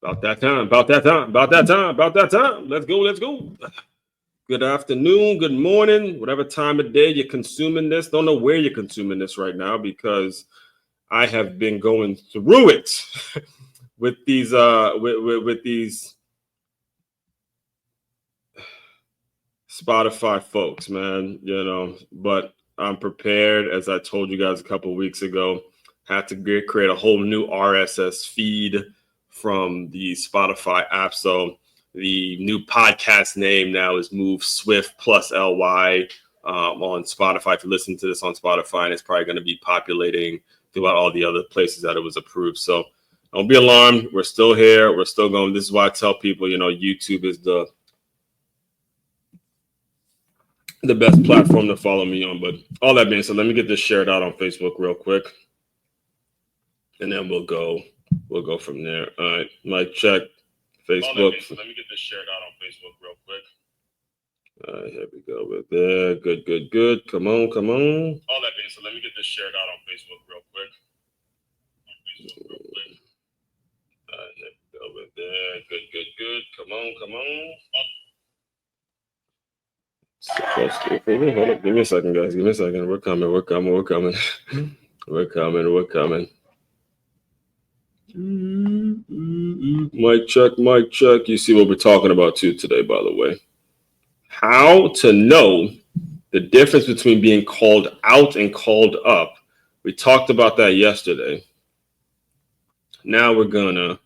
About that time, about that time, about that time, about that time. Let's go, let's go. Good afternoon, good morning, whatever time of day you're consuming this. Don't know where you're consuming this right now because I have been going through it with these with these Spotify folks, man. But I'm prepared, as I told you guys a couple of weeks ago. Had to create a whole new RSS feed from the Spotify app. So the new podcast name now is Move Swift plus LY on Spotify. If you listen to this on Spotify, and it's probably going to be populating throughout all the other places that it was approved. So don't be alarmed. We're still here. We're still going. This is why I tell people, YouTube is the best platform to follow me on. But all that being said, let me get this shared out on Facebook real quick. And then we'll go from there. All right, mic check. Facebook. So let me get this shared out on Facebook real quick. All right, here we go with that. Good. Come on. All that being said, let me get this shared out on Facebook real quick. All right, here we go with that. Good. Come on. Hold up. Give me a second, guys. Give me a second. We're coming. We're coming. Mic check. You see what we're talking about too today, by the way. How to know the difference between being called out and called up. We talked about that yesterday. Now we're gonna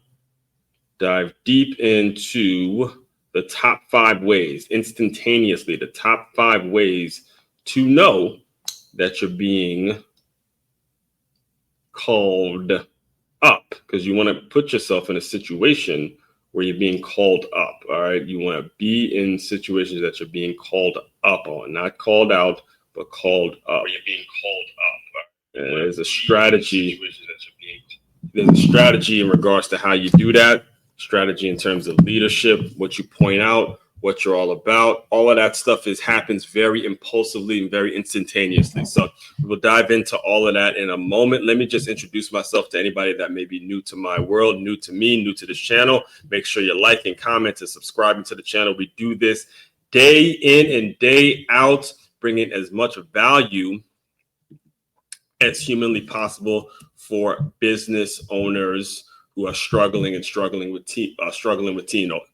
dive deep into the top 5 ways, instantaneously, the top 5 ways to know that you're being called up, because you want to put yourself in a situation where you're being called up. All right. You want to be in situations that you're being called up on, not called out, but called up. Where you're being called up. And there's a strategy. There's a strategy in regards to how you do that. Strategy in terms of leadership, what you point out, what you're all about. All of that stuff happens very impulsively and very instantaneously. So we'll dive into all of that in a moment. Let me just introduce myself to anybody that may be new to my world, new to me, new to this channel. Make sure you're liking, commenting, and subscribing to the channel. We do this day in and day out, bringing as much value as humanly possible for business owners who are struggling with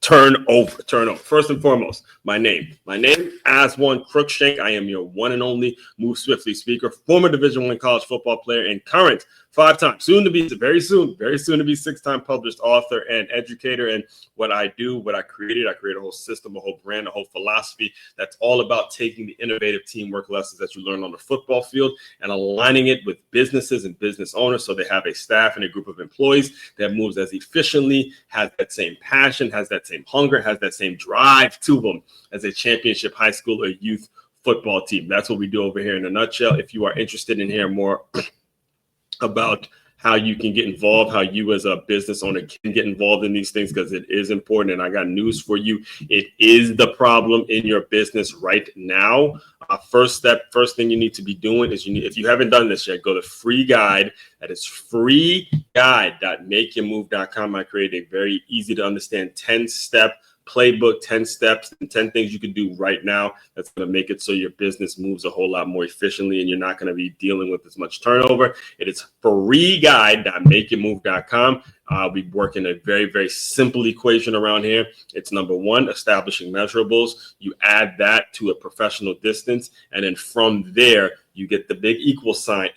turnover. First and foremost, my name, as one Crookshank. I am your one and only Move Swiftly speaker, former Division I college football player, and current 5-time, very soon to be 6-time published author and educator. And what I created a whole system, a whole brand, a whole philosophy that's all about taking the innovative teamwork lessons that you learn on the football field and aligning it with businesses and business owners, so they have a staff and a group of employees that moves as efficiently, has that same passion, has that same hunger, has that same drive to them as a championship high school or youth football team. That's what we do over here in a nutshell. If you are interested in hearing more about how you can get involved, how you as a business owner can get involved in these things, because it is important. And I got news for you. It is the problem in your business right now. First thing you need to be doing is if you haven't done this yet, go to free guide. That is freeguide.makeyourmove.com. I created a very easy to understand 10-step playbook, 10 steps and 10 things you can do right now that's going to make it so your business moves a whole lot more efficiently and you're not going to be dealing with as much turnover. It is freeguide.makeyourmove.com. We work in a very, very simple equation around here. It's number 1, establishing measurables. You add that to a professional distance, and then from there you get the big equal sign,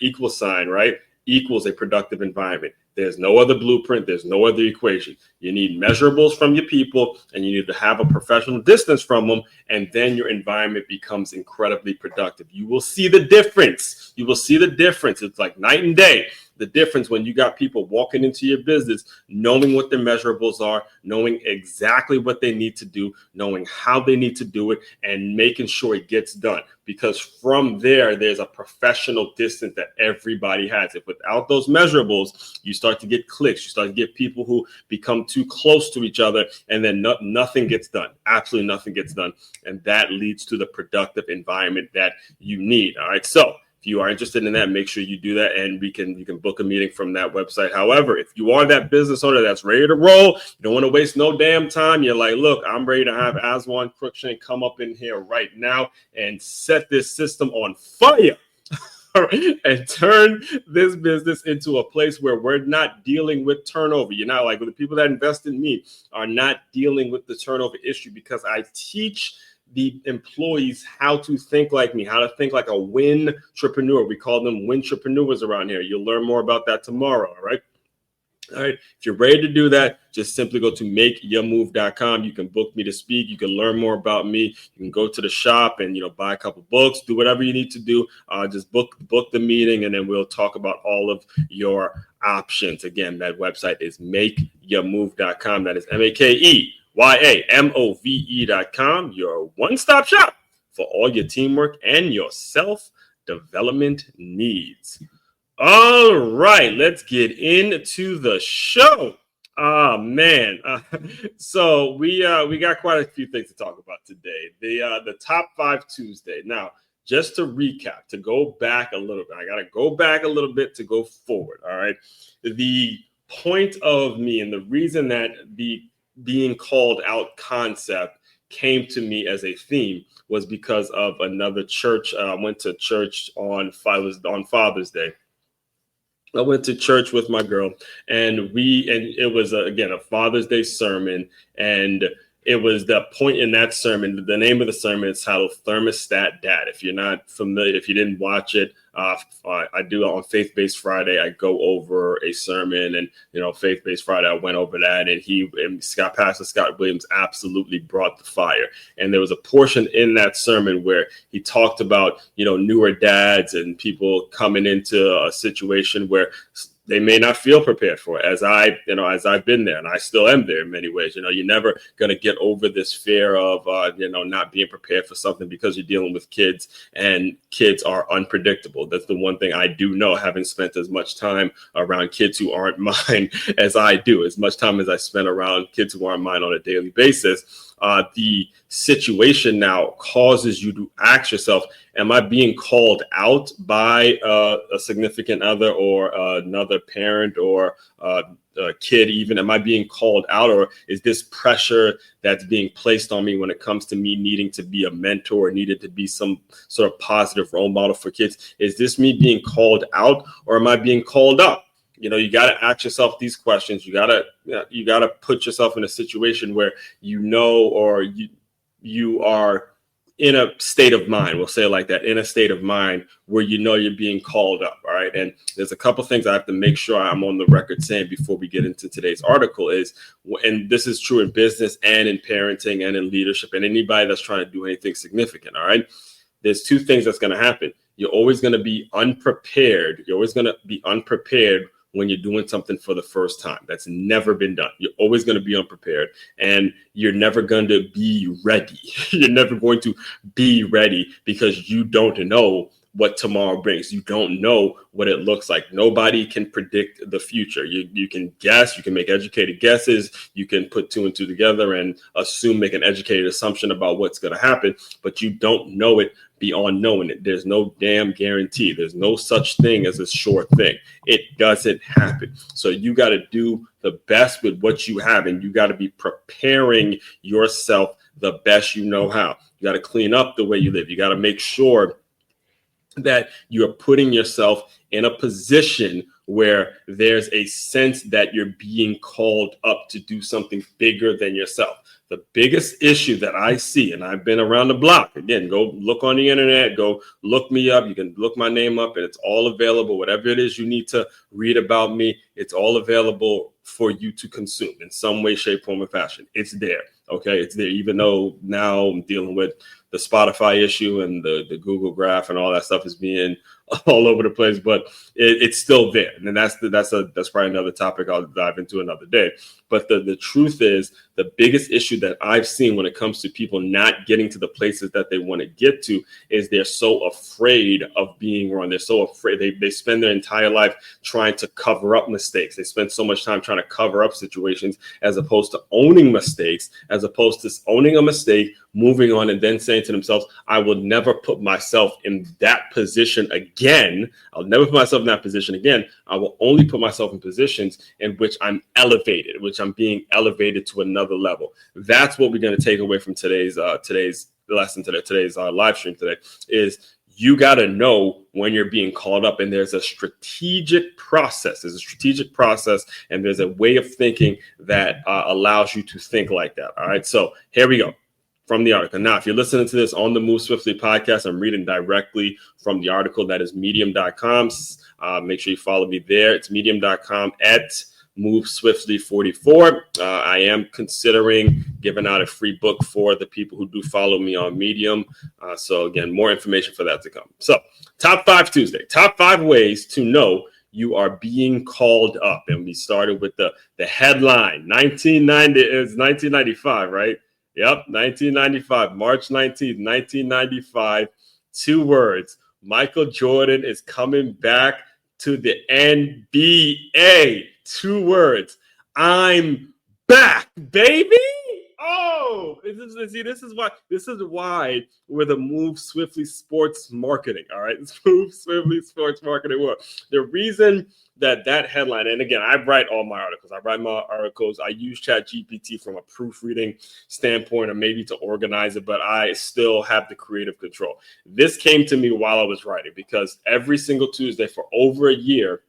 right? Equals a productive environment. There's no other blueprint. There's no other equation. You need measurables from your people, and you need to have a professional distance from them, and then your environment becomes incredibly productive. You will see the difference. It's like night and day. The difference when you got people walking into your business, knowing what their measurables are, knowing exactly what they need to do, knowing how they need to do it, and making sure it gets done. Because from there, there's a professional distance that everybody has. If without those measurables, you start to get clicks, you start to get people who become too close to each other, and then nothing gets done. Absolutely nothing gets done. And that leads to the productive environment that you need. All right. So If you are interested in that, make sure you do that, and you can book a meeting from that website. However, if you are that business owner that's ready to roll, you don't want to waste no damn time. You're like, look, I'm ready to have Aswan Crookshank come up in here right now and set this system on fire. And turn this business into a place where we're not dealing with turnover. You're not like the people that invest in me are not dealing with the turnover issue, because I teach the employees how to think like me, how to think like a win-trepreneur. We call them win-trepreneurs around here. You'll learn more about that tomorrow. All right. All right. If you're ready to do that, just simply go to makeyourmove.com. You can book me to speak. You can learn more about me. You can go to the shop and, buy a couple books, do whatever you need to do. Just book the meeting, and then we'll talk about all of your options. Again, that website is makeyourmove.com. That is MAKEYAMOVE.com. Your one-stop shop for all your teamwork and your self-development needs. All right, let's get into the show. Oh man, so we got quite a few things to talk about today. The top 5 Tuesday. Now, just to recap, to go back a little bit, I got to go back a little bit to go forward. All right, the point of me and the reason that the being called out concept came to me as a theme was because of another church. I went to church on Father's Day. I went to church with my girl, and it was again a Father's Day sermon, and it was the point in that sermon. The name of the sermon is titled "Thermostat Dad." If you're not familiar, if you didn't watch it, I do it on Faith-Based Friday. I go over a sermon, and Faith-Based Friday, I went over that, and Pastor Scott Williams absolutely brought the fire. And there was a portion in that sermon where he talked about newer dads and people coming into a situation where they may not feel prepared for it, as I've been there, and I still am there in many ways. You're never going to get over this fear of, not being prepared for something, because you're dealing with kids, and kids are unpredictable. That's the one thing I do know, having spent as much time around kids who aren't mine as I do, as much time as I spend around kids who aren't mine on a daily basis. The situation now causes you to ask yourself, am I being called out by a significant other, or another parent, or a kid even? Am I being called out, or is this pressure that's being placed on me when it comes to me needing to be a mentor, needed to be some sort of positive role model for kids? Is this me being called out, or am I being called up? You got to ask yourself these questions. You got to put yourself in a situation where or you are in a state of mind, we'll say it like that, in a state of mind where you're being called up. All right. And there's a couple things I have to make sure I'm on the record saying before we get into today's article and this is true in business and in parenting and in leadership and anybody that's trying to do anything significant. All right. There's 2 things that's going to happen. You're always going to be unprepared. You're always going to be unprepared when you're doing something for the first time that's never been done. You're always going to be unprepared, and you're never going to be ready. You're never going to be ready because you don't know what tomorrow brings. You don't know what it looks like. Nobody can predict the future. You can guess, you can make educated guesses, you can put 2 and 2 together and make an educated assumption about what's going to happen, but you don't know it beyond knowing it. There's no damn guarantee. There's no such thing as a sure thing. It doesn't happen. So you got to do the best with what you have, and you got to be preparing yourself the best you know how. You got to clean up the way you live. You got to make sure that you're putting yourself in a position where there's a sense that you're being called up to do something bigger than yourself. The biggest issue that I see, and I've been around the block, again, go look on the internet, go look me up. You can look my name up and it's all available. Whatever it is you need to read about me, it's all available for you to consume in some way, shape, form, or fashion. It's there. Okay. It's there, even though now I'm dealing with the Spotify issue and the Google Graph and all that stuff is being all over the place, but it's still there. And that's probably another topic I'll dive into another day. But the truth is, the biggest issue that I've seen when it comes to people not getting to the places that they want to get to is they're so afraid of being wrong. They're so afraid. They spend their entire life trying to cover up mistakes. They spend so much time trying to cover up situations, as opposed to owning mistakes, as opposed to owning a mistake, moving on, and then saying to themselves, I will never put myself in that position again. I'll never put myself in that position again. I will only put myself in positions in which I'm elevated, which I'm being elevated to another level. That's what we're going to take away from today's lesson today, today's live stream today, is you got to know when you're being called up, and there's a strategic process. There's a strategic process, and there's a way of thinking that allows you to think like that. All right. So here we go from the article. Now, if you're listening to this on the Move Swiftly podcast, I'm reading directly from the article. That is medium.com. Make sure you follow me there. It's medium.com at Move Swiftly 44. I am considering giving out a free book for the people who do follow me on Medium. So again, more information for that to come. So Top 5 Tuesday, top 5 ways to know you are being called up. And we started with the headline. 1990 is 1995, right? Yep, 1995, March 19th, 1995. 2 words. Michael Jordan is coming back to the NBA. 2 words. I'm back, baby. Oh, this is why we're the Move Swiftly Sports Marketing. All right, Move Swiftly Sports Marketing work. The reason that headline, and again, I write all my articles. I use ChatGPT from a proofreading standpoint, or maybe to organize it, but I still have the creative control. This came to me while I was writing, because every single Tuesday for over a year,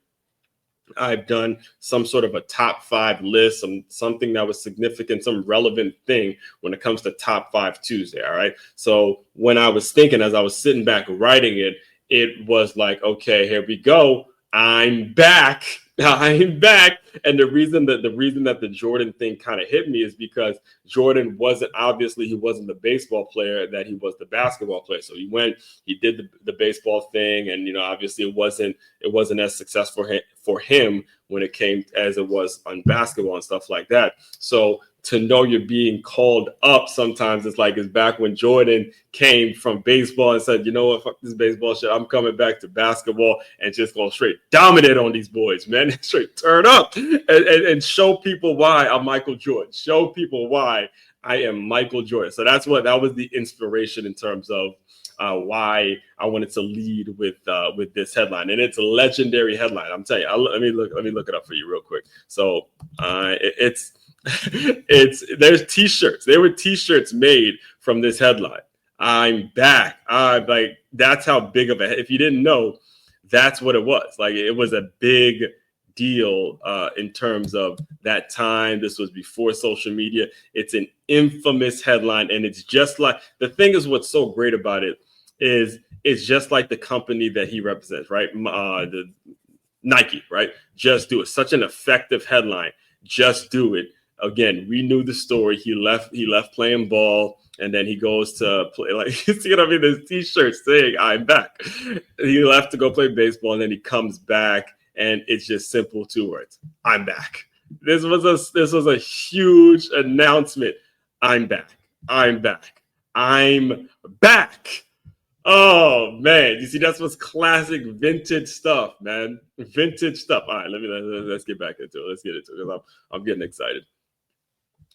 I've done some sort of a top 5 list, something that was significant, some relevant thing when it comes to top 5 Tuesday. All right. So when I was thinking, as I was sitting back writing it, it was like, okay, here we go. I'm back. I'm back. And the reason that the Jordan thing kind of hit me is because Jordan wasn't the baseball player, that he was the basketball player. So he did the baseball thing, and obviously it wasn't as successful for him when it came as it was on basketball and stuff like that. So to know you're being called up sometimes it's back when Jordan came from baseball and said, you know what, fuck this baseball shit. I'm coming back to basketball and just go straight dominate on these boys, man. Straight turn up and show people why I'm Michael Jordan. Show people why I am Michael Jordan. So that was the inspiration in terms of why I wanted to lead with this headline. And it's a legendary headline. I'm telling you, let me look it up for you real quick. So there's t-shirts. There were t-shirts made from this headline. I'm back. That's how big of if you didn't know, that's what it was. It was a big deal in terms of that time. This was before social media. It's an infamous headline, and it's just the thing is, what's so great about it is it's just like the company that he represents, right? The Nike, right? Just do it. Such an effective headline. Just do it. Again, we knew the story. He left playing ball, and then he goes to play. You see what I mean? There's t-shirts saying "I'm back." He left to go play baseball, and then he comes back, and it's just simple 2 words: "I'm back." This was a huge announcement. I'm back. I'm back. I'm back. Oh man, you see, that's what's classic vintage stuff, man. Vintage stuff. All right, let's get back into it. Let's get into it, because I'm getting excited.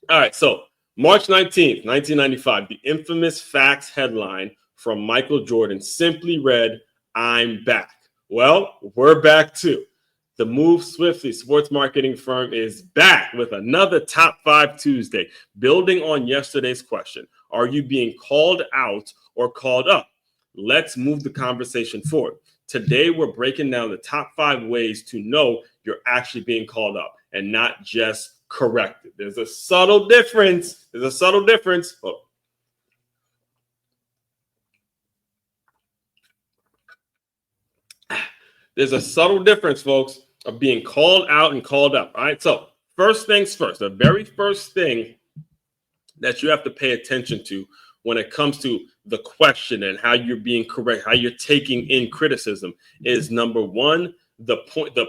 All right, so March 19th, 1995, the infamous facts headline from Michael Jordan simply read, "I'm back." Well, we're back too. The Move Swiftly sports marketing firm is back with another Top 5 Tuesday, building on yesterday's question. Are you being called out or called up? Let's move the conversation forward. Today, we're breaking down the top 5 ways to know you're actually being called up and not just corrected. There's a subtle difference. Oh. There's a subtle difference, folks, of being called out and called up. All right. So first things first, the very first thing that you have to pay attention to when it comes to the question and how you're being correct, how you're taking in criticism, is number one, the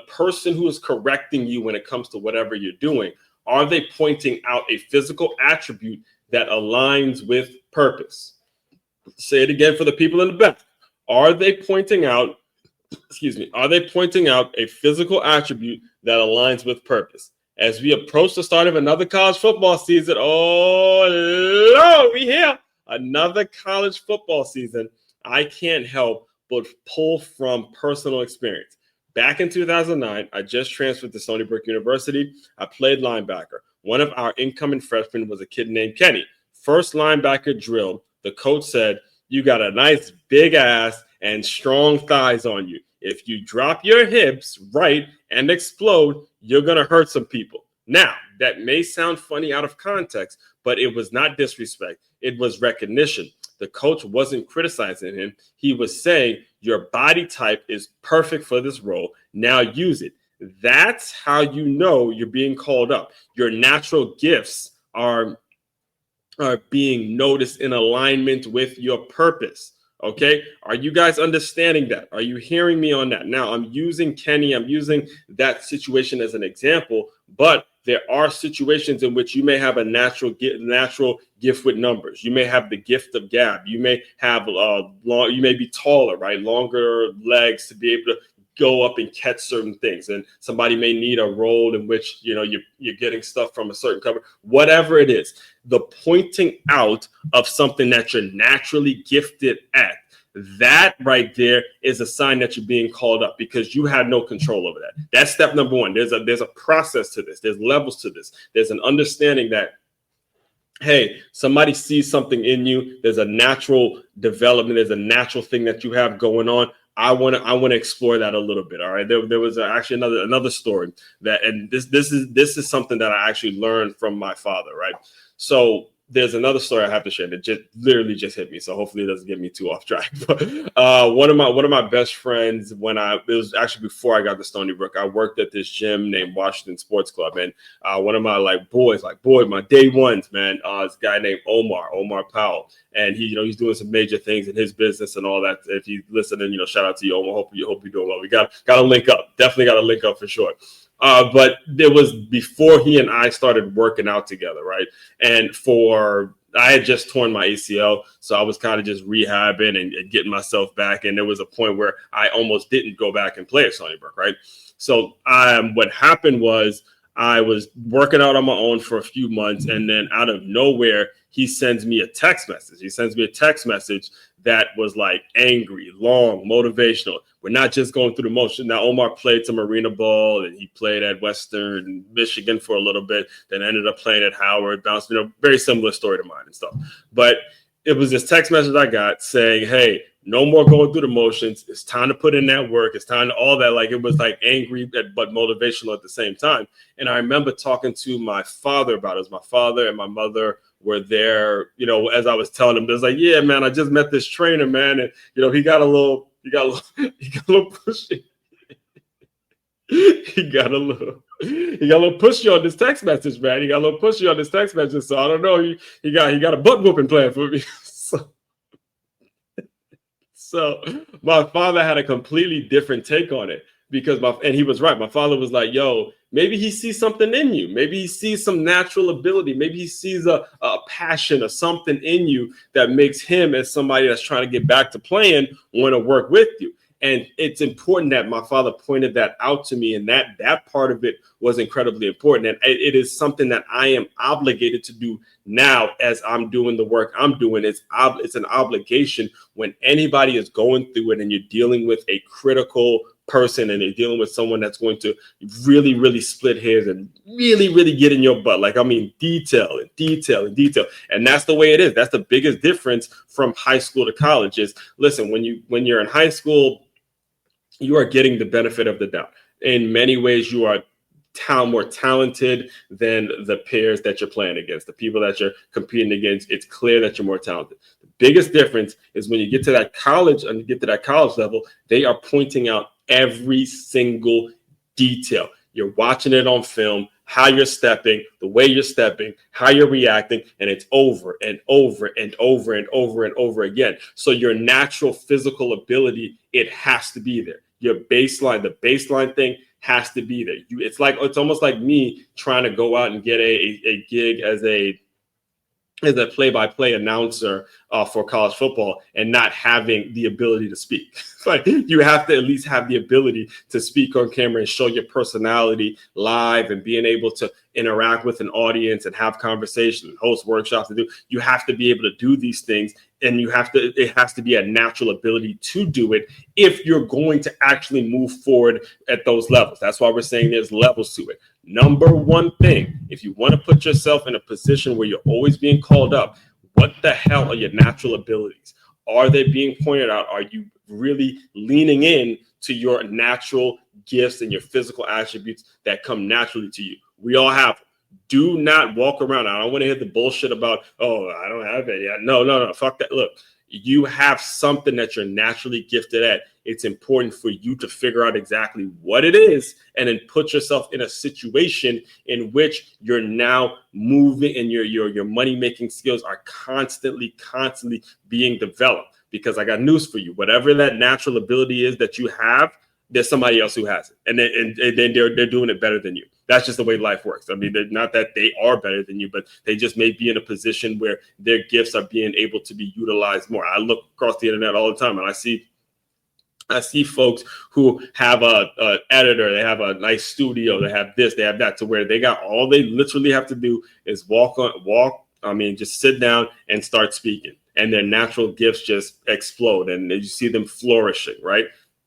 person who is correcting you when it comes to whatever you're doing. Are they pointing out a physical attribute that aligns with purpose? Say it again for the people in the back. Are they pointing out a physical attribute that aligns with purpose? as we approach the start of another college football season. Oh, Lord, we here. Another college football season. I can't help but pull from personal experience. Back in 2009, I just transferred to Stony Brook University. I played linebacker. One of our incoming freshmen was a kid named Kenny. First linebacker drill, the coach said, "You got a nice big ass and strong thighs on you. If you drop your hips right and explode, you're going to hurt some people." Now, that may sound funny out of context, but it was not disrespect. It was recognition. The coach wasn't criticizing him. He was saying, your body type is perfect for this role. Now use it. That's how you know you're being called up. Your natural gifts are being noticed in alignment with your purpose. Okay. Are you guys understanding that? Are you hearing me on that? Now, I'm using Kenny. I'm using that situation as an example, but there are situations in which you may have a natural gift with numbers. You may have the gift of gab. You may have you may be taller, right? Longer legs to be able to go up and catch certain things. And somebody may need a role in which, you're getting stuff from a certain cover, whatever it is. The pointing out of something that you're naturally gifted at, that right there is a sign that you're being called up, because you have no control over that. That's step number one. There's a process to this. There's levels to this. There's an understanding that, hey, somebody sees something in you. There's a natural development. There's a natural thing that you have going on. I want to explore that a little bit. All right. There was actually another story that, and this is something that I actually learned from my father. Right. So there's another story I have to share that just literally just hit me. So hopefully it doesn't get me too off track. But one of my best friends, it was actually before I got to Stony Brook, I worked at this gym named Washington Sports Club. And one of my my day ones, man, this guy named Omar Powell. And he's doing some major things in his business and all that. If you listen, and shout out to you, Omar. Hope you're doing well. We got to link up. Definitely got to link up for sure. But it was before he and I started working out together, right? And I had just torn my ACL, so I was kind of just rehabbing and getting myself back. And there was a point where I almost didn't go back and play at Stony Brook, right? So what happened was I was working out on my own for a few months, and then out of nowhere, he sends me a text message. He sends me a text message that was like angry, long, motivational. We're not just going through the motion. Now, Omar played some arena ball, and he played at Western Michigan for a little bit, then ended up playing at Howard, bounced, very similar story to mine and stuff. But it was this text message I got saying, hey, no more going through the motions. It's time to put in that work. It's time to all that. Like, it was like angry, but motivational at the same time. And I remember talking to my father about it. My father and my mother were there, as I was telling him, there's like, yeah, man, I just met this trainer, man. And, he got a little pushy. He got a little pushy on this text message, man. He got a little pushy on this text message. So I don't know. He got a butt whooping plan for me. So my father had a completely different take on it, and he was right. My father was like, yo, maybe he sees something in you. Maybe he sees some natural ability. Maybe he sees a passion or something in you that makes him, as somebody that's trying to get back to playing, want to work with you. And it's important that my father pointed that out to me, and that part of it was incredibly important. And it is something that I am obligated to do now as I'm doing the work I'm doing. It's an obligation when anybody is going through it and you're dealing with a critical person and you're dealing with someone that's going to really, really split hairs and really, really get in your butt. Detail. And that's the way it is. That's the biggest difference from high school to college is, listen, when you're in high school, you are getting the benefit of the doubt. In many ways, you are more talented than the peers that you're playing against, the people that you're competing against. It's clear that you're more talented. The biggest difference is when you get to that college and you get to that college level, they are pointing out every single detail. You're watching it on film, how you're stepping, the way you're stepping, how you're reacting, and it's over and over and over and over and over again. So your natural physical ability, it has to be there. Your baseline, the baseline thing has to be there. It's almost like me trying to go out and get a gig as a as a play-by-play announcer for college football and not having the ability to speak. Like, you have to at least have the ability to speak on camera and show your personality live and being able to interact with an audience and have conversations, host workshops. You have to be able to do these things, and it has to be a natural ability to do it if you're going to actually move forward at those levels. That's why we're saying there's levels to it. Number one thing, if you want to put yourself in a position where you're always being called up, what the hell are your natural abilities? Are they being pointed out? Are you really leaning in to your natural gifts and your physical attributes that come naturally to you? We all have them. Do not walk around. I don't want to hear the bullshit about, oh, I don't have it yet. No. Fuck that. Look, you have something that you're naturally gifted at. It's important for you to figure out exactly what it is and then put yourself in a situation in which you're now moving and your money-making skills are constantly being developed. Because I got news for you. Whatever that natural ability is that you have, there's somebody else who has it. And then they're doing it better than you. That's just the way life works. I mean, not that they are better than you, but they just may be in a position where their gifts are being able to be utilized more. I look across the internet all the time and I see folks who have a editor, they have a nice studio, they have this, they have that, to where they got all they literally have to do is just sit down and start speaking. And their natural gifts just explode and you see them flourishing, right?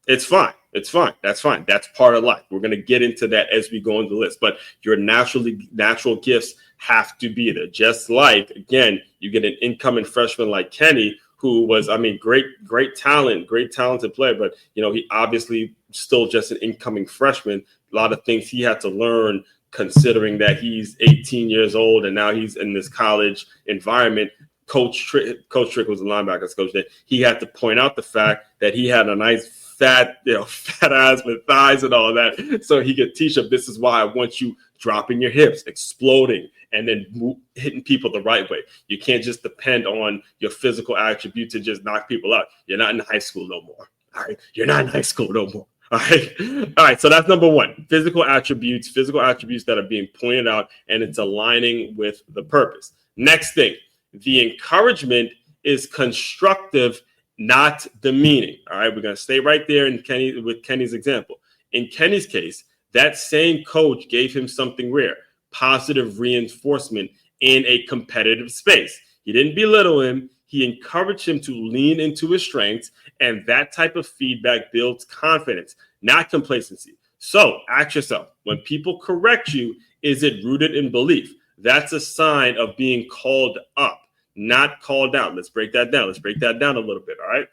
It's fine. That's fine. That's part of life. We're going to get into that as we go into the list. But your natural gifts have to be there. Just like, again, you get an incoming freshman like Kenny, who was, great talented player. But, he obviously still just an incoming freshman. A lot of things he had to learn, considering that he's 18 years old and now he's in this college environment. Coach Trick was a linebackers coach. That he had to point out the fact that he had a nice fat ass with thighs and all that, so he could teach them, this is why I want you dropping your hips, exploding, and then hitting people the right way. You can't just depend on your physical attribute to just knock people out. You're not in high school no more. All right, you're not in high school no more. All right. So that's number one: physical attributes that are being pointed out, and it's aligning with the purpose. Next thing. The encouragement is constructive, not demeaning. All right, we're going to stay right there with Kenny's example. In Kenny's case, that same coach gave him something rare: positive reinforcement in a competitive space. He didn't belittle him. He encouraged him to lean into his strengths, and that type of feedback builds confidence, not complacency. So ask yourself, when people correct you, is it rooted in belief? That's a sign of being called up, not called down. Let's break that down. A little bit, all right?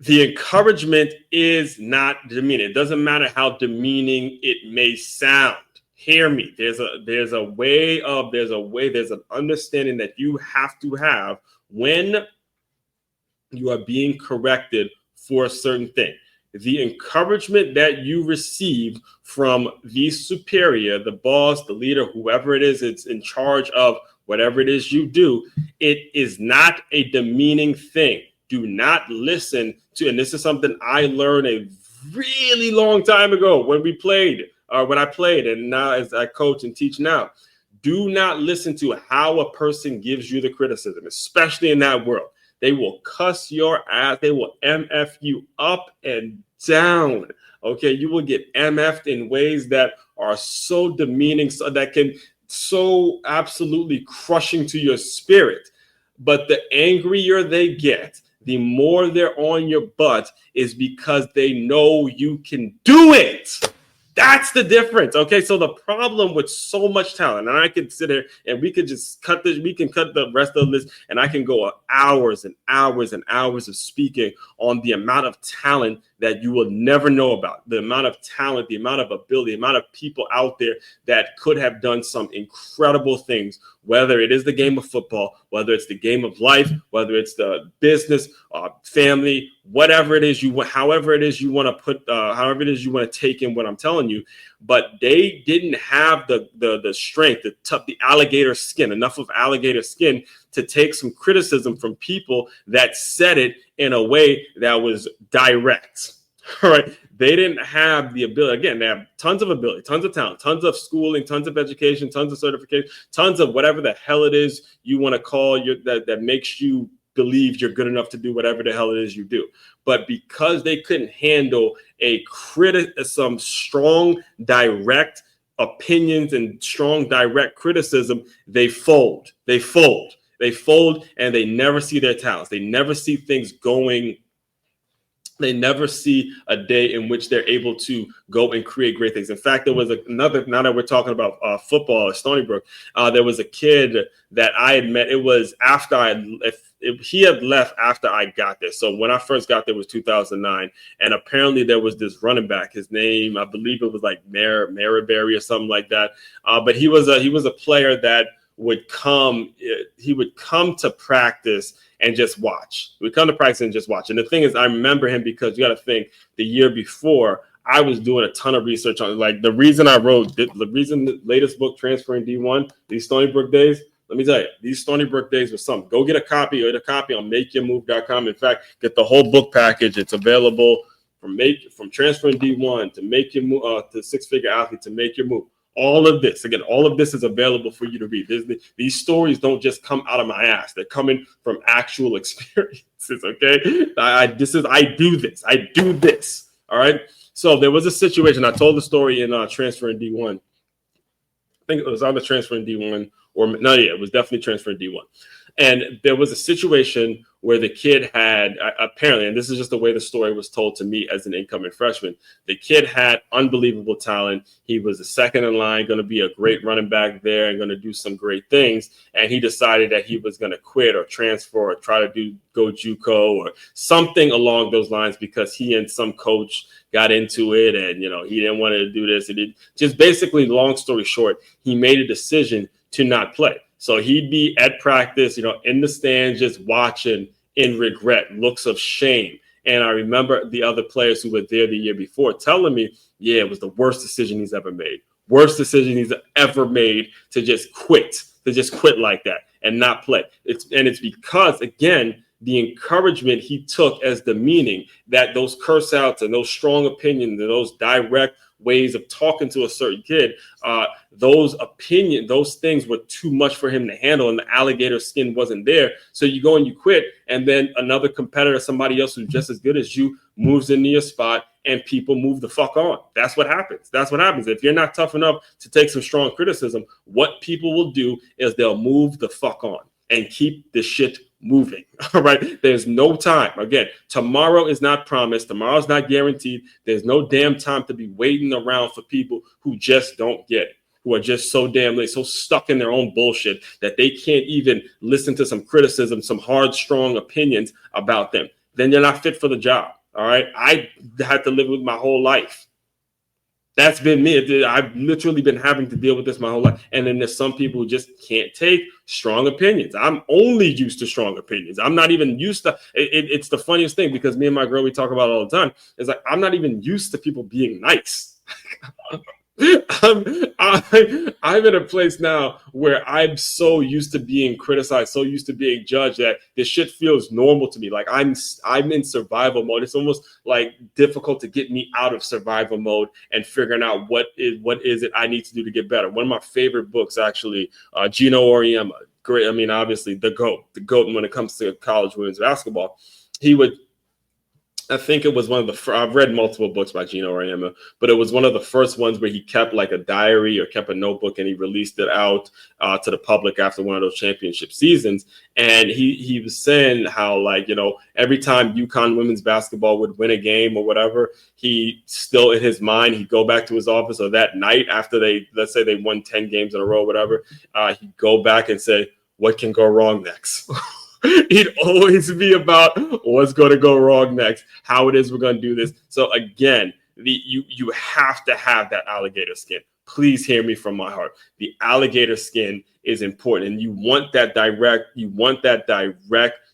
The encouragement is not demeaning. It doesn't matter how demeaning it may sound. Hear me. There's an understanding that you have to have when you are being corrected for a certain thing. The encouragement that you receive from the superior, the boss, the leader, whoever it is, it's in charge of whatever it is you do, it is not a demeaning thing. Do not listen to, and this is something I learned a really long time ago when I played, and now as I coach and teach now. Do not listen to how a person gives you the criticism, especially in that world. They will cuss your ass. They will MF you up and down. Okay, you will get MF'd in ways that are so demeaning, so that can so absolutely crushing to your spirit. But the angrier they get, the more they're on your butt, is because they know you can do it. That's the difference. Okay, so the problem with so much talent, and I could sit here and we could just cut the rest of this, and I can go hours and hours and hours of speaking on the amount of talent that you will never know about, the amount of talent, the amount of ability, the amount of people out there that could have done some incredible things, whether it is the game of football, whether it's the game of life, whether it's the business, family, whatever it is however it is you want to take in what I'm telling you. But they didn't have the strength, the alligator skin, enough of alligator skin to take some criticism from people that said it in a way that was direct. All right. They didn't have the ability. Again, they have tons of ability, tons of talent, tons of schooling, tons of education, tons of certification, tons of whatever the hell it is you want to call that makes you believe you're good enough to do whatever the hell it is you do. But because they couldn't handle some strong, direct opinions and strong, direct criticism, they fold. They fold, and they never see their talents. They never see things going. They never see a day in which they're able to go and create great things. In fact, there was another, now that we're talking about football at Stony Brook, there was a kid that I had met. It was after he had left after I got there. So when I first got there was 2009. And apparently there was this running back. His name, I believe it was like Marberry or something like that. But he was a player that would come to practice and just watch. We come to practice and just watch. And the thing is, I remember him because you got to think the year before, I was doing a ton of research on like the reason the latest book, Transferring D1, these Stony Brook days. Let me tell you, these Stony Brook days were something. Go get a copy on makeyourmove.com. In fact, get the whole book package. It's available from Transferring D1 to Make Your Move to Six Figure Athlete to Make Your Move. All of this is available for you to read. These stories don't just come out of my ass. They're coming from actual experiences, okay? I do this, all right? So there was a situation. I told the story in Transferring D1. I think it was on the Transferring D1, it was definitely Transferring D1. And there was a situation where the kid had apparently, and this is just the way the story was told to me as an incoming freshman, the kid had unbelievable talent. He was the second in line, going to be a great running back there and going to do some great things. And he decided that he was going to quit or transfer or try to go JUCO or something along those lines because he and some coach got into it and, he didn't want to do this. Just basically, long story short, he made a decision to not play. So he'd be at practice, in the stands, just watching in regret, looks of shame. And I remember the other players who were there the year before telling me, yeah, it was the worst decision he's ever made. Worst decision he's ever made to just quit like that and not play. It's because, again, the encouragement he took as the meaning that those curse outs and those strong opinions and those direct ways of talking to a certain kid, those things were too much for him to handle, and the alligator skin wasn't there. So you go and you quit, and then another competitor, somebody else who's just as good as you, moves into your spot, and people move the fuck on. That's what happens. If you're not tough enough to take some strong criticism, what people will do is they'll move the fuck on and keep the shit moving. All right. There's no time. Again, tomorrow is not promised. Tomorrow's not guaranteed. There's no damn time to be waiting around for people who just don't get it, who are just so damn late, so stuck in their own bullshit that they can't even listen to some criticism, some hard, strong opinions about them. Then you're not fit for the job. All right. I had to live with my whole life. That's been me. I've literally been having to deal with this my whole life. And then there's some people who just can't take strong opinions. I'm only used to strong opinions. I'm not even used to it. It's the funniest thing because me and my girl, we talk about it all the time. It's like, I'm not even used to people being nice. I'm in a place now where I'm so used to being criticized, so used to being judged that this shit feels normal to me. Like I'm in survival mode. It's almost like difficult to get me out of survival mode and figuring out what is it I need to do to get better. One of my favorite books, actually, Gino Auriemma, great. I mean, obviously the GOAT when it comes to college women's basketball. I think it was one of the I've read multiple books by Gino Auriemma, but it was one of the first ones where he kept like a diary or kept a notebook and he released it out to the public after one of those championship seasons. And he was saying how, like, every time UConn women's basketball would win a game or whatever, he still in his mind, he'd go back to his office, or that night after let's say they won 10 games in a row, whatever, he'd go back and say, what can go wrong next? It'd always be about what's going to go wrong next, how it is we're going to do this. So again, you have to have that alligator skin. Please hear me from my heart. The alligator skin is important, and you want that direct,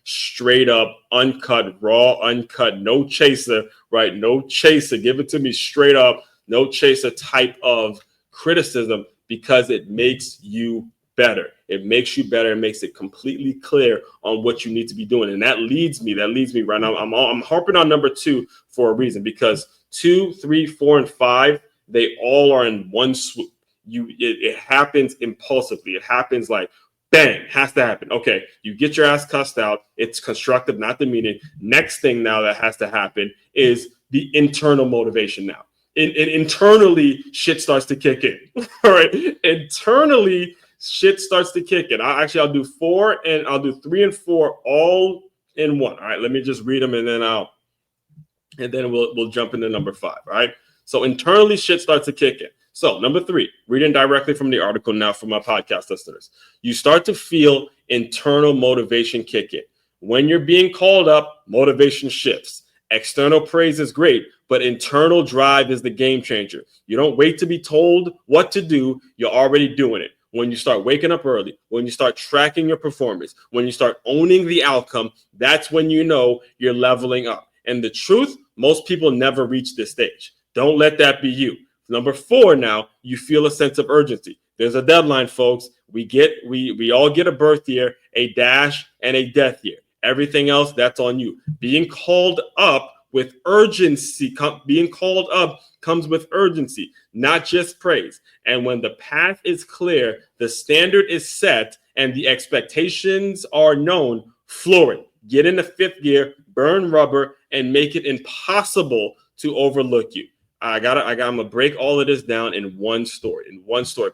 straight up, uncut, raw, uncut, no chaser, right? No chaser. Give it to me straight up, no chaser type of criticism, because it makes you better. It makes you better. It makes it completely clear on what you need to be doing. And that leads me right now. I'm harping on number 2 for a reason, because 2, 3, 4, and 5, they all are in one swoop. It happens impulsively. It happens like, bang, has to happen. Okay, you get your ass cussed out. It's constructive, not demeaning. Next thing now that has to happen is the internal motivation now. Internally, shit starts to kick in. All right, internally, shit starts to kick in. I'll do 4 and I'll do 3 and 4 all in one. All right, let me just read them and then we'll jump into number 5. All right, so internally, shit starts to kick in. So number 3, reading directly from the article now for my podcast listeners, you start to feel internal motivation kick in. When you're being called up, motivation shifts. External praise is great, but internal drive is the game changer. You don't wait to be told what to do. You're already doing it. When you start waking up early, when you start tracking your performance, when you start owning the outcome, that's when you know you're leveling up. And the truth, most people never reach this stage. Don't let that be you. Number 4, now you feel a sense of urgency. There's a deadline, folks. We all get a birth year, a dash, and a death year. Everything else, that's on you. Being called up with urgency, being called up comes with urgency, not just praise. And when the path is clear, the standard is set, and the expectations are known, floor it. Get into 5th gear, burn rubber, and make it impossible to overlook you. I'm gonna break all of this down in one story,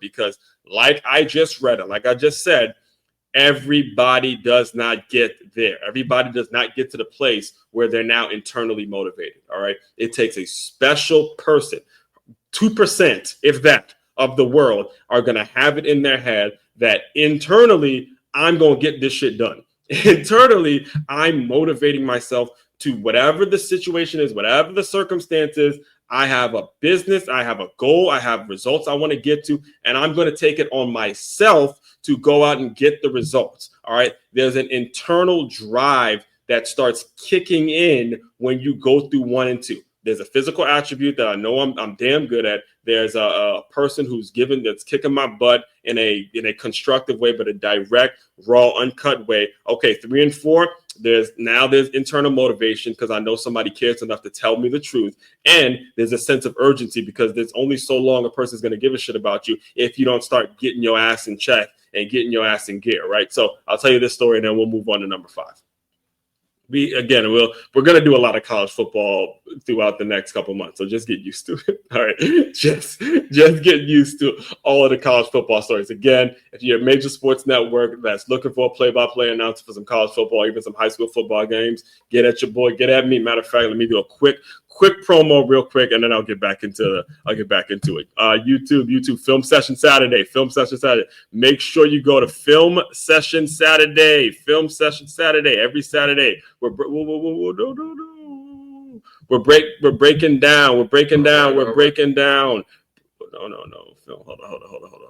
because like I just read it, like I just said, everybody does not get there. Everybody does not get to the place where they're now internally motivated. All right. It takes a special person. 2%, if that, of the world are going to have it in their head that internally, I'm going to get this shit done. Internally, I'm motivating myself to whatever the situation is, whatever the circumstances. I have a business, I have a goal, I have results I want to get to, and I'm going to take it on myself to go out and get the results. All right. There's an internal drive that starts kicking in when you go through 1 and 2. There's a physical attribute that I know I'm damn good at. There's a person that's kicking my butt in a constructive way, but a direct, raw, uncut way. Okay, 3 and 4. There's internal motivation because I know somebody cares enough to tell me the truth. And there's a sense of urgency because there's only so long a person's going to give a shit about you if you don't start getting your ass in check and getting your ass in gear, right? So I'll tell you this story and then we'll move on to number 5. We're going to do a lot of college football throughout the next couple months. So just get used to it. All right. Just get used to all of the college football stories. Again, if you're a major sports network that's looking for a play-by-play announcer for some college football, even some high school football games, get at your boy, get at me. Matter of fact, let me do a quick promo real quick, and then I'll get back into it. YouTube Film Session Saturday. Make sure you go to Film Session Saturday every Saturday. We're breaking down. No. Phil, hold on.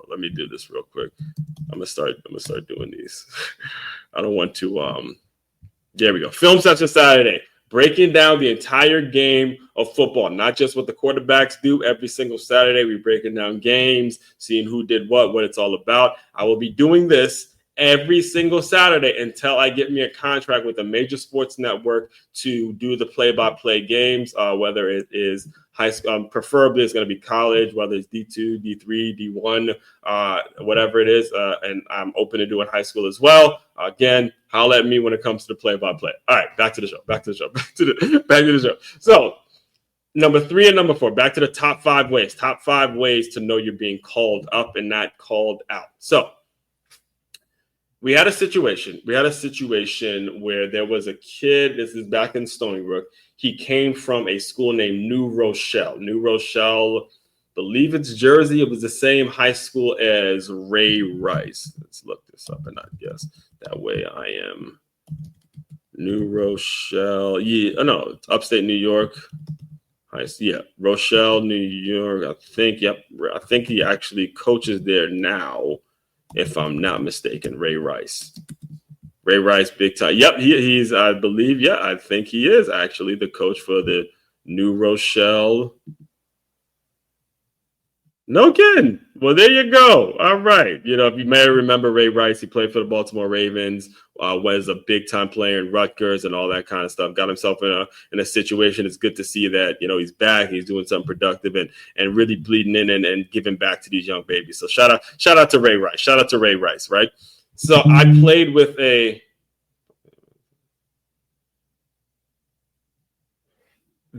Let me do this real quick. I'm gonna start doing these. I don't want to. There we go. Film Session Saturday. Breaking down the entire game of football, not just what the quarterbacks do every single Saturday. We're breaking down games, seeing who did what it's all about. I will be doing this every single Saturday until I get me a contract with a major sports network to do the play-by-play games, whether it is high school, preferably it's going to be college, whether it's D2, D3, D1, whatever it is. And I'm open to doing high school as well. Again, holler at me when it comes to the play-by-play. All right, back to the show. So number 3 and number 4, back to the top 5 ways to know you're being called up and not called out. So we had a situation where there was a kid. This is back in Stony Brook. He came from a school named New Rochelle, believe it's Jersey. It was the same high school as Ray Rice. Let's look this up and I guess that way I am. New Rochelle. Yeah, no, upstate New York. Yeah, Rochelle, New York. I think he actually coaches there now, if I'm not mistaken. Ray Rice, big time. Yep, he's. I believe. Yeah, I think he is actually the coach for the New Rochelle. No kidding. Well, there you go. All right. If you may remember Ray Rice, he played for the Baltimore Ravens, was a big time player in Rutgers and all that kind of stuff. Got himself in a situation. It's good to see that, he's back. He's doing something productive and really bleeding in and giving back to these young babies. So shout out to Ray Rice. Shout out to Ray Rice, right? So I played with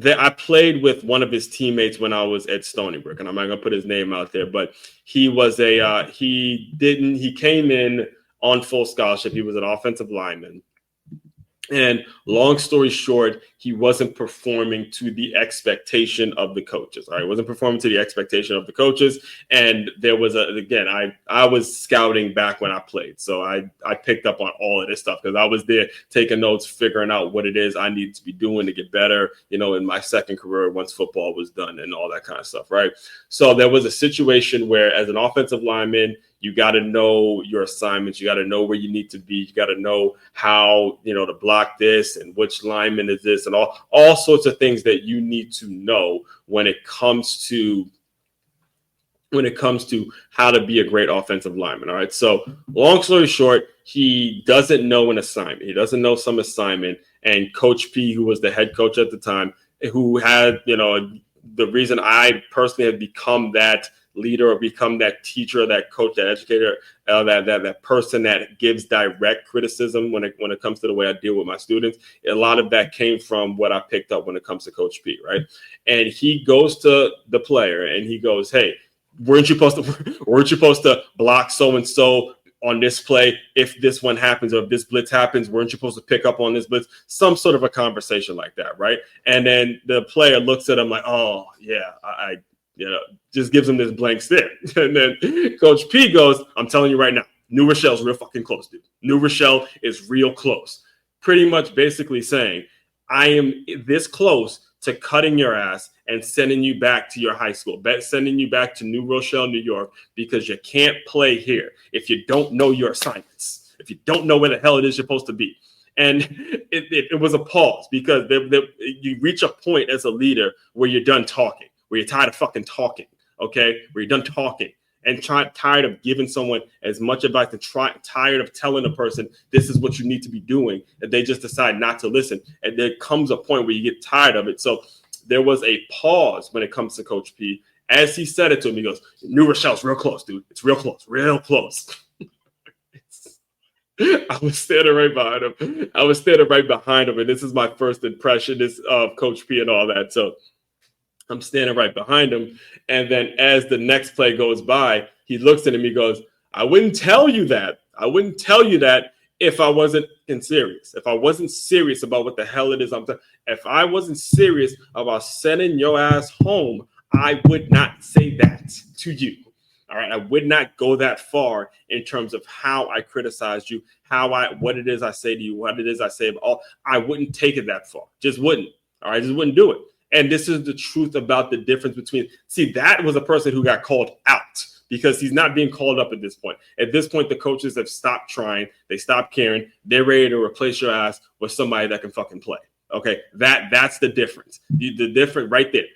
I played with one of his teammates when I was at Stony Brook, and I'm not gonna put his name out there, but he was he came in on full scholarship. He was an offensive lineman. And long story short, he wasn't performing to the expectation of the coaches. All right, wasn't performing to the expectation of the coaches. And there was I was scouting back when I played, so I picked up on all of this stuff because I was there taking notes, figuring out what it is I need to be doing to get better. In my second career once football was done and all that kind of stuff. Right. So there was a situation where, as an offensive lineman, you got to know your assignments. You got to know where you need to be. You got to know how, to block this and which lineman is this and all sorts of things that you need to know when it comes to how to be a great offensive lineman. All right. So long story short, he doesn't know an assignment. He doesn't know some assignment. And Coach P, who was the head coach at the time, who had, the reason I personally have become that leader or become that teacher, that coach, that educator, that person that gives direct criticism when it comes to the way I deal with my students. A lot of that came from what I picked up when it comes to Coach P, right? And he goes to the player and he goes, "Hey, weren't you supposed to block so-and-so on this play? If this one happens or if this blitz happens, weren't you supposed to pick up on this blitz?" Some sort of a conversation like that, right? And then the player looks at him like, "Oh, yeah, I just gives him this blank stare." And then Coach P goes, "I'm telling you right now, New Rochelle's real fucking close, dude. New Rochelle is real close." Pretty much basically saying, I am this close to cutting your ass and sending you back to your high school, sending you back to New Rochelle, New York, because you can't play here if you don't know your assignments, if you don't know where the hell it is you're supposed to be. And it was a pause because you reach a point as a leader where you're done talking, where you're tired of fucking talking, okay? Where you're done talking and tired of giving someone as much advice and tired of telling a person this is what you need to be doing, that they just decide not to listen. And there comes a point where you get tired of it. So there was a pause when it comes to Coach P. As he said it to him, he goes, "New Rochelle's real close, dude. It's real close, real close." I was standing right behind him. And this is my first impression of Coach P and all that. So I'm standing right behind him. And then as the next play goes by, he looks at him. He goes, "I wouldn't tell you that. I wouldn't tell you that if I wasn't serious. If I wasn't serious about what the hell it is if I wasn't serious about sending your ass home, I would not say that to you. All right. I would not go that far in terms of how I criticized you, what it is I say to you, what it is I say. I wouldn't take it that far. Just wouldn't. All right. Just wouldn't do it." And this is the truth about the difference between, that was a person who got called out because he's not being called up at this point. At this point, the coaches have stopped trying. They stopped caring. They're ready to replace your ass with somebody that can fucking play. Okay. That's the difference. The difference right there.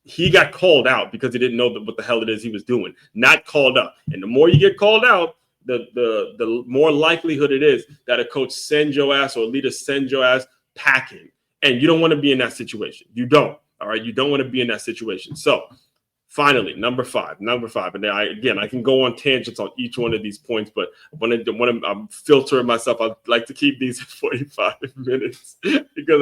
He got called out because he didn't know what the hell it is he was doing, not called up. And the more you get called out, the more likelihood it is that a coach sends your ass or a leader sends your ass packing. And you don't want to be in that situation. You don't. All right. You don't want to be in that situation. So finally, number five. And then I can go on tangents on each one of these points, but when I'm filtering myself, I like to keep these at 45 minutes because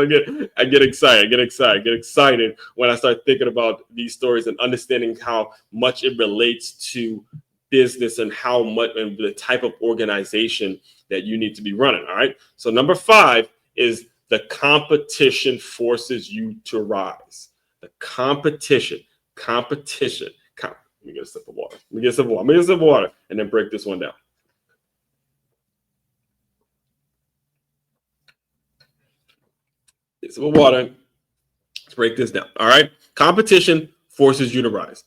I get excited when I start thinking about these stories and understanding how much it relates to business and how much and the type of organization that you need to be running. All right. So number 5 is the competition forces you to rise. The competition. Let me get a sip of water. And then break this one down. Get some water. Let's break this down. All right. Competition forces you to rise.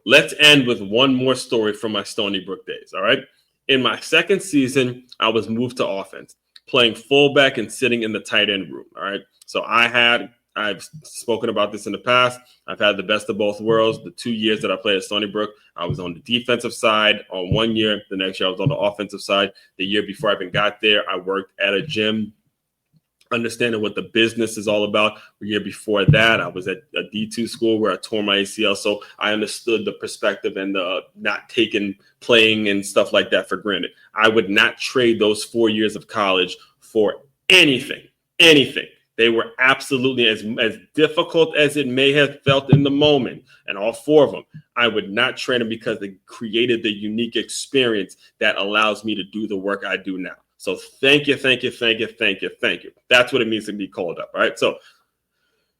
Let's end with one more story from my Stony Brook days. All right. In my second season, I was moved to offense, playing fullback and sitting in the tight end room. All right. So I I've spoken about this in the past. I've had the best of both worlds. The 2 years that I played at Stony Brook, I was on the defensive side on 1 year. The next year I was on the offensive side. The year before I even got there, I worked at a gym, understanding what the business is all about. The year before that, I was at a D2 school where I tore my ACL. So I understood the perspective and the not taking playing and stuff like that for granted. I would not trade those 4 years of college for anything. They were absolutely as difficult as it may have felt in the moment. And all 4 of them, I would not trade them because they created the unique experience that allows me to do the work I do now. So thank you. That's what it means to be called up. All right. So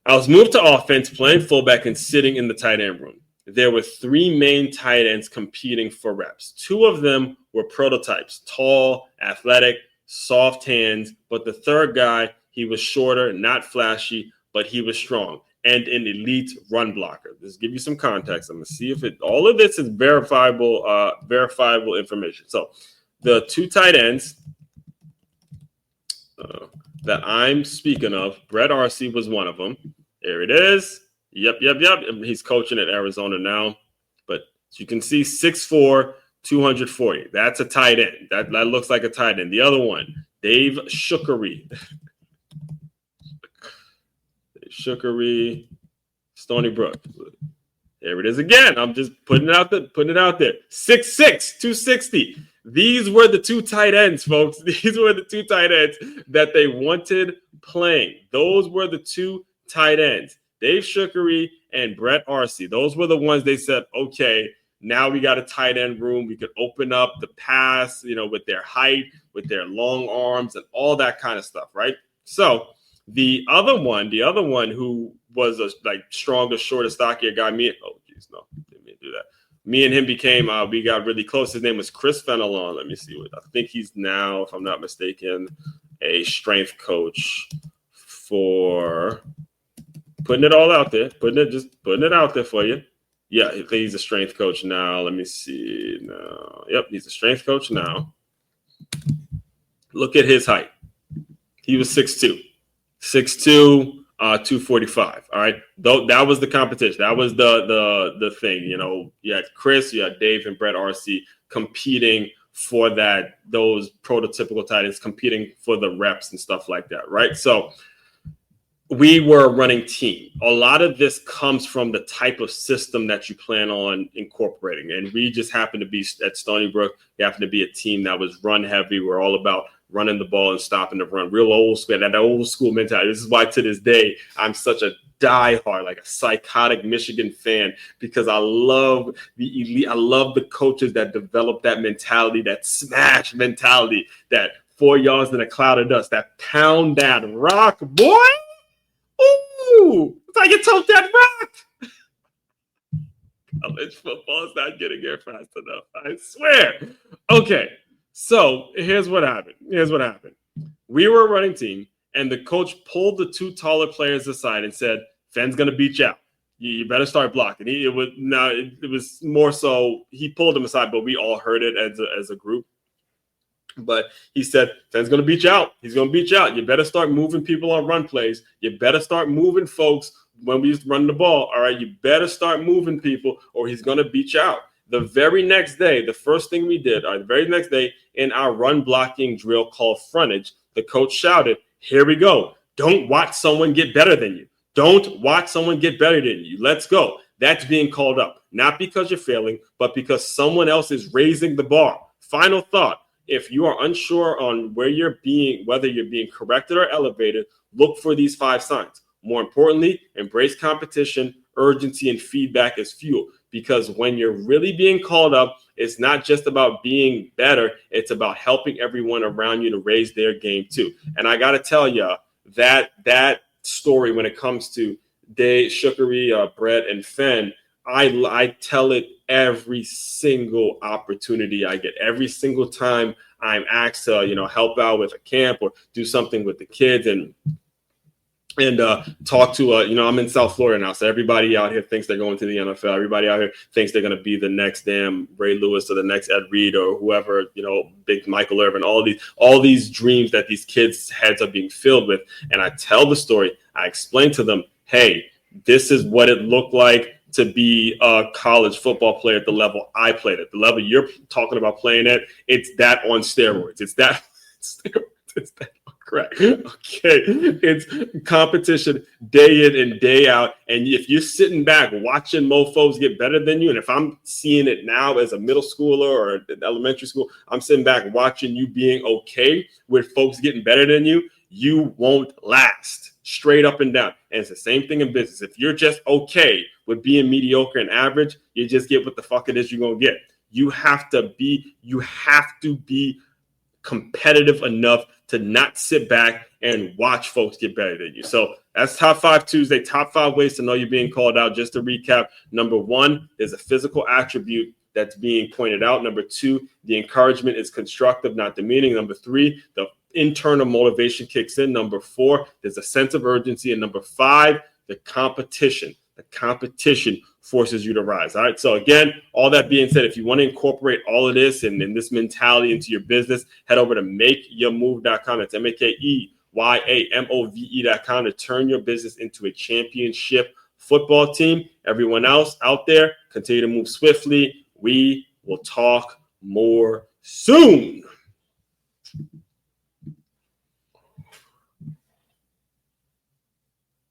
I was moved to offense, playing fullback and sitting in the tight end room. There were 3 main tight ends competing for reps. 2 of them were prototypes, tall, athletic, soft hands. But the third guy, he was shorter, not flashy, but he was strong and an elite run blocker. Just give you some context. I'm going to see if all of this is verifiable information. So the 2 tight ends that I'm speaking of, Brett Arcee was one of them. There it is. Yep. He's coaching at Arizona now. But as you can see, 6'4", 240. That's a tight end. That looks like a tight end. The other one, Dave Shookery. Stony Brook. There it is again. I'm just putting it out there. 6'6", 260. These were the 2 tight ends, folks. These were the 2 tight ends that they wanted playing. Those were the 2 tight ends, Dave Shookery and Brett Arcee. Those were the ones they said, okay, now we got a tight end room. We could open up the pass, with their height, with their long arms and all that kind of stuff, right? So the other one who was a stronger, shorter, stockier guy, didn't mean to do that. Me and him we got really close. His name was Chris Fenelon. Let me see I think he's now, if I'm not mistaken, a strength coach for putting it all out there, putting it out there for you. Yeah, he's a strength coach now. Let me see now. Yep, he's a strength coach now. Look at his height. He was 6'2", 245. All right. That was the competition. That was the thing. You had Chris, you had Dave and Brett Arcee competing for those prototypical tight ends, competing for the reps and stuff like that. Right. So we were running team. A lot of this comes from the type of system that you plan on incorporating. And we just happened to be at Stony Brook. We happened to be a team that was run heavy. We're all about running the ball and stopping the run. Real old school, that old school mentality. This is why to this day, I'm such a diehard, a psychotic Michigan fan, because I love the elite. I love the coaches that develop that mentality, that smash mentality, that 4 yards in a cloud of dust, that pound that rock, boy. Ooh, it's like you told that rock. College football is not getting here fast enough. I swear. Okay, so here's what happened. We were a running team, and the coach pulled the 2 taller players aside and said, "Fenn's gonna beat you out. You better start blocking." It was more so he pulled them aside, but we all heard it as a group. But he said, "Fenn's going to beat you out. He's going to beat you out. You better start moving people on run plays. You better start moving folks when we run the ball. All right, you better start moving people or he's going to beat you out." The very next day, the first thing we did, the very next day in our run blocking drill called frontage, the coach shouted, "Here we go. Don't watch someone get better than you. Don't watch someone get better than you. Let's go." That's being called up, not because you're failing, but because someone else is raising the bar. Final thought. If you are unsure on whether you're being corrected or elevated, look for these 5 signs. More importantly, embrace competition, urgency, and feedback as fuel. Because when you're really being called up, it's not just about being better. It's about helping everyone around you to raise their game too. And I got to tell you that story when it comes to Dave, Shookery, Brett, and Fenn, I tell it every single opportunity I get. Every single time I'm asked to, help out with a camp or do something with the kids. And and talk to I'm in South Florida now, so everybody out here thinks they're going to the NFL. Everybody out here thinks they're going to be the next damn Ray Lewis or the next Ed Reed or whoever, big Michael Irvin. All these dreams that these kids' heads are being filled with. And I tell the story. I explain to them, hey, this is what it looked like to be a college football player at the level I played at. The level you're talking about playing at, it's that on steroids. It's that correct. Okay. It's competition day in and day out. And if you're sitting back watching mofos get better than you, and if I'm seeing it now as a middle schooler or elementary school, I'm sitting back watching you being okay with folks getting better than you, you won't last. Straight up and down. And it's the same thing in business. If you're just okay with being mediocre and average, you just get what the fuck it is you're going to get. You have to be competitive enough to not sit back and watch folks get better than you. So that's Top 5 Tuesday, top 5 ways to know you're being called out. Just to recap, number 1, there's a physical attribute that's being pointed out. Number 2, the encouragement is constructive, not demeaning. Number 3, the internal motivation kicks in. Number 4, there's a sense of urgency. And number 5, the competition. The competition forces you to rise. All right. So again, all that being said, if you want to incorporate all of this and this mentality into your business, head over to makeyourmove.com. That's makeyourmove.com to turn your business into a championship football team. Everyone else out there, continue to move swiftly. We will talk more soon.